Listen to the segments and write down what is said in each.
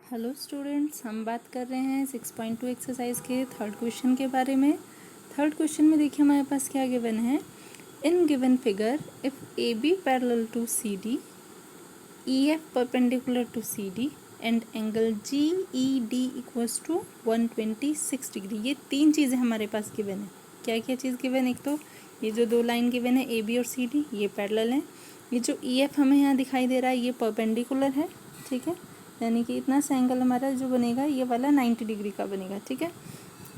Hello students, हम बात कर रहे हैं 6.2 एक्सरसाइज के थर्ड क्वेश्चन के बारे में। थर्ड क्वेश्चन में देखिए हमारे पास क्या गिवन है। In given figure if A B parallel to C D, E F perpendicular to C D and angle G E D equals to 126 degree. ये तीन चीज़ें हमारे पास गिवन है। क्या क्या चीज़ गिवन? एक तो ये जो दो लाइन गिवन है ए बी और सी डी, ये पैरेलल है। ये जो ई एफ हमें यहाँ दिखाई दे रहा है ये परपेंडिकुलर है, ठीक है, यानी कि इतना सा एंगल हमारा जो बनेगा ये वाला 90 डिग्री का बनेगा, ठीक है।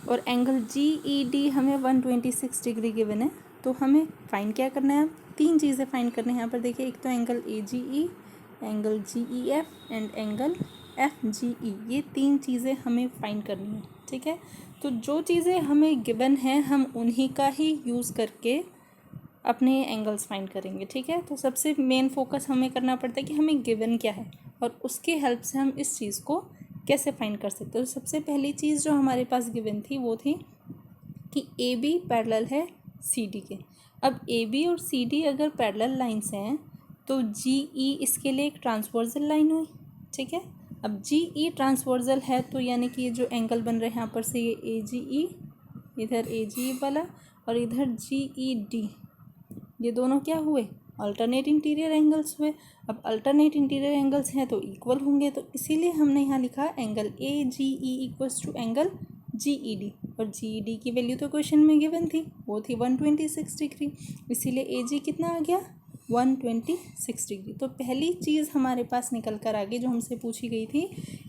और एंगल जी ई डी हमें 126 डिग्री गिवन है। तो हमें फाइंड क्या करना है? तीन चीज़ें फाइंड करनी है यहाँ पर। देखिए, एक तो angle A G E, angle G E F and angle F G E. ये तीन चीज़ें हमें फाइंड करनी है, ठीक है। तो जो चीज़ें हमें गिवन है हम उन्हीं का ही यूज़ करके अपने एंगल्स फाइंड करेंगे, ठीक है। तो सबसे मेन फोकस हमें करना पड़ता है कि हमें गिवन क्या है और उसके हेल्प से हम इस चीज़ को कैसे फाइंड कर सकते हैं। तो सबसे पहली चीज़ जो हमारे पास गिवन थी वो थी कि ए बी पैरेलल है सी डी के। अब ए बी और सी डी अगर पैरेलल लाइन्स हैं तो जी ई इसके लिए एक ट्रांसवर्सल लाइन हुई, ठीक है। अब जी ई ट्रांसवर्सल है तो यानी कि ये जो एंगल बन रहे हैं यहाँ पर से, ये ए जी ई, इधर ए जी ई वाला और इधर जी ई डी, ये दोनों क्या हुए? अल्टरनेट इंटीरियर एंगल्स हुए। अब अल्टरनेट इंटीरियर एंगल्स हैं तो इक्वल होंगे, तो इसीलिए हमने यहाँ लिखा angle A G E equals to angle G E D. और जी ई डी की वैल्यू तो क्वेश्चन में गिवन थी, वो थी 126 डिग्री। इसीलिए ए जी कितना आ गया? 126 डिग्री। तो पहली चीज़ हमारे पास निकल कर आ गई जो हमसे पूछी गई थी,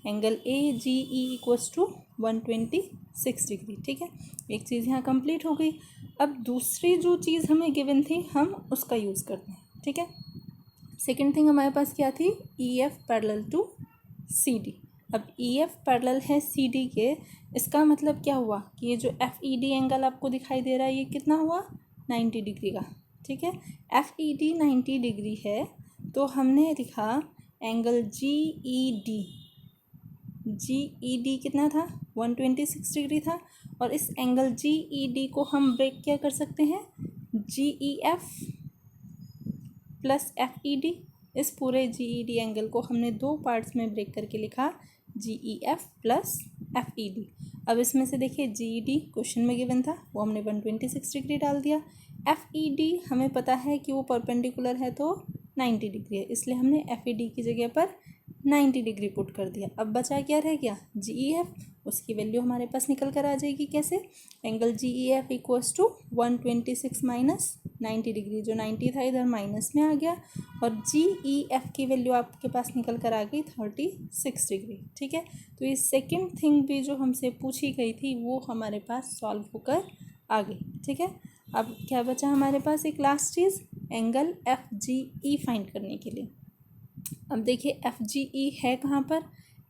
angle A G E equals to 126 degree, ठीक है। एक चीज़ यहाँ कंप्लीट हो गई। अब दूसरी जो चीज़ हमें गिवन थी हम उसका यूज़ करते हैं, ठीक है। सेकेंड थिंग हमारे पास क्या थी? E F parallel to C D. अब ई एफ पैरेलल है सी डी के, इसका मतलब क्या हुआ कि ये जो एफ ई डी एंगल आपको दिखाई दे रहा है ये कितना हुआ? 90 डिग्री का, ठीक है। एफ ई डी 90 डिग्री है तो हमने लिखा एंगल जी ई डी, जी ई डी कितना था? 126 डिग्री था। और इस एंगल जी ई डी को हम ब्रेक क्या कर सकते हैं? G E F plus F E D. इस पूरे जी ई डी एंगल को हमने दो पार्ट्स में ब्रेक करके लिखा G E F plus F E D. अब इसमें से देखिए जी ई डी क्वेश्चन में गिवन था, वो हमने 126 डिग्री डाल दिया। एफ ई डी हमें पता है कि वो परपेंडिकुलर है तो 90 डिग्री है, इसलिए हमने एफ ई डी की जगह पर 90 डिग्री पुट कर दिया। अब बचा क्या रह गया? जी ई एफ। उसकी वैल्यू हमारे पास निकल कर आ जाएगी कैसे? Angle G E F equals to 126 minus 90 degree, जो 90 था इधर माइनस में आ गया और जी ई एफ की वैल्यू आपके पास निकल कर आ गई 36 डिग्री, ठीक है। तो ये सेकेंड थिंग भी जो हमसे पूछी गई थी वो हमारे पास सॉल्व होकर आ गई, ठीक है। अब क्या बचा हमारे पास? एक लास्ट चीज़, angle F G E find करने के लिए। अब देखिए एफ जी ई है कहाँ पर?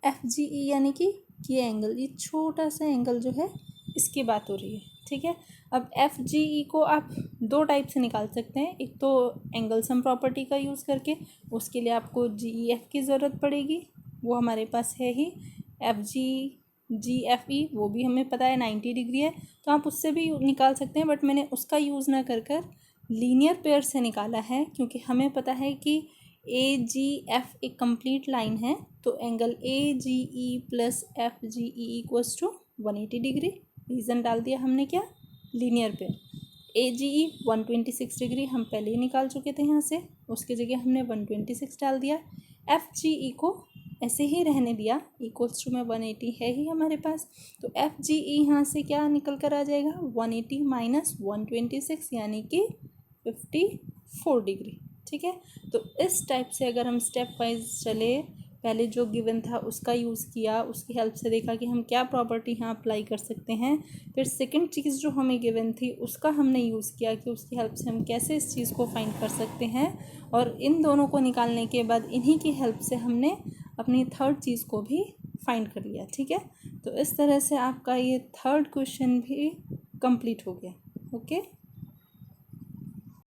एफ जी ई यानी कि ये एंगल, ये छोटा सा एंगल जो है इसकी बात हो रही है, ठीक है। अब एफ जी ई को आप दो टाइप से निकाल सकते हैं। एक तो एंगल सम प्रॉपर्टी का यूज़ करके, उसके लिए आपको जी ई एफ की ज़रूरत पड़ेगी, वो हमारे पास है ही। एफ जी एफ ई वो भी हमें पता है 90 डिग्री है, तो आप उससे भी निकाल सकते हैं, बट मैंने उसका यूज़ ना कर कर लीनियर पेयर से निकाला है, क्योंकि हमें पता है कि ए जी एफ एक कंप्लीट लाइन है। तो angle A G E plus F G E equals to 180 degree. Reason डाल दिया हमने क्या? Linear pair. A G E 126 degree हम पहले ही निकाल चुके थे यहाँ से, उसकी जगह हमने 126 डाल दिया। एफ जी ई को ऐसे ही रहने दिया, इक्वल्स टू में 180 है ही हमारे पास। तो एफ जी ई यहाँ से क्या निकल कर आ जाएगा? 180 माइनस 126 यानी कि 54 डिग्री, ठीक है। तो इस टाइप से अगर हम स्टेप वाइज चले, पहले जो गिवन था उसका यूज़ किया, उसकी हेल्प से देखा कि हम क्या प्रॉपर्टी यहाँ अप्लाई कर सकते हैं, फिर सेकंड चीज़ जो हमें गिवन थी उसका हमने यूज़ किया कि उसकी हेल्प से हम कैसे इस चीज़ को फाइंड कर सकते हैं, और इन दोनों को निकालने के बाद इन्हीं की हेल्प से हमने अपनी थर्ड चीज़ को भी फाइंड कर लिया, ठीक है। तो इस तरह से आपका ये थर्ड क्वेश्चन भी कंप्लीट हो गया। ओके।